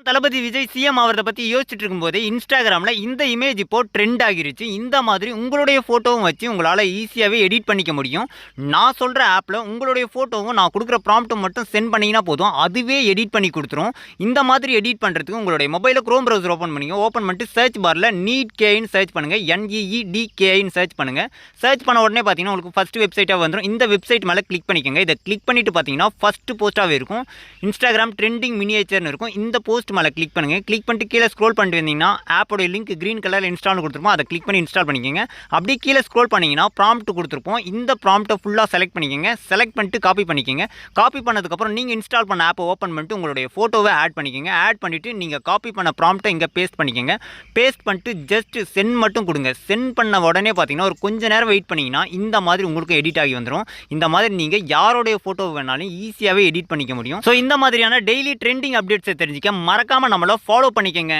தளபதி Vijay CM ஆவறத பத்தி யோசிச்சுட்டு இருக்கும்போதே இன்ஸ்டாகிராம்ல இந்த இமேஜ் இப்போ ட்ரெண்ட் ஆகிருச்சு. இந்த மாதிரி உங்களுடைய ஃபோட்டோவும் வச்சு உங்களால ஈஸியாவே எடிட் பண்ணிக்க முடியும். நான் சொல்ற ஆப்ல உங்களுடைய ஃபோட்டோவும் நான் குடுக்குற ப்ராம்ப்ட்டும் மட்டும் சென்ட் பண்ணீங்கன்னா போதும். அதுவே எடிட் பண்ணி குடுத்துரும். இந்த மாதிரி எடிட் பண்றதுக்கு உங்களுடைய மொபைல்ல குரோம் பிரவுசர் ஓபன் பண்ணிங்க. ஓபன் பண்ணிட்டு சர்ச் பார்ல நீட்கேன்னு சர்ச் பண்ணுங்க. NEEDKன்னு சர்ச் பண்ணுங்க. சர்ச் பண்ண உடனே பார்த்தீங்கன்னா உங்களுக்கு ஃபர்ஸ்ட் வெப்சைட்டா வந்துரும். இந்த வெப்சைட் மேல கிளிக் பண்ணிக்கங்க. இத கிளிக் பண்ணிட்டு பார்த்தீங்கன்னா ஃபர்ஸ்ட் போஸ்டாவே இருக்கும். இன்ஸ்டாகிராம் ட்ரெண்டிங் மினியேச்சர்னு இருக்கும். இந்த போஸ்ட் மேலே கிளிக் பண்ணுங்கள். கிளிக் பண்ணிட்டு கீழே ஸ்க்ரோல் பண்ணிட்டு வந்தீங்கன்னா ஆப்போட லிங்க் க்ரீன் கலரில் இன்ஸ்டால் கொடுத்துருப்போம். அதை கிளிக் பண்ணி இன்ஸ்டால் பண்ணிக்கோங்க. அப்படியே கீழே ஸ்க்ரோல் பண்ணிங்கன்னா ப்ராம்ப்ட் கொடுத்துருப்போம். இந்த ப்ராம்ப்ட்டை ஃபுல்லாக செலக்ட் பண்ணிக்கோங்க. செலக்ட் பண்ணிட்டு காப்பி பண்ணிக்கோங்க. காப்பி பண்ணதுக்கப்புறம் நீங்கள் இன்ஸ்டால் பண்ண ஆப்பை ஓப்பன் பண்ணிட்டு உங்களுடைய ஃபோட்டோவை ஆட் பண்ணிக்கோங்க. ஆட் பண்ணிவிட்டு நீங்கள் காப்பி பண்ண ப்ராம்ப்ட்டை இங்கே பேஸ்ட் பண்ணிக்கோங்க. பேஸ்ட் பண்ணிட்டு ஜஸ்ட் சென்ட் மட்டும் கொடுங்க. சென்ட் பண்ண உடனே பார்த்தீங்கன்னா ஒரு கொஞ்ச நேரம் வெயிட் பண்ணிங்கன்னா இந்த மாதிரி உங்களுக்கு எடிட் ஆகி வந்துடும். இந்த மாதிரி நீங்கள் யாரோடைய ஃபோட்டோ வேணாலும் ஈஸியாகவே எடிட் பண்ணிக்க முடியும். ஸோ இந்த மாதிரியான டெய்லி ட்ரெண்டிங் அப்டேட்ஸை தெரிஞ்சுக்க மறக்காம நம்மள ஃபாலோ பண்ணிக்கங்க.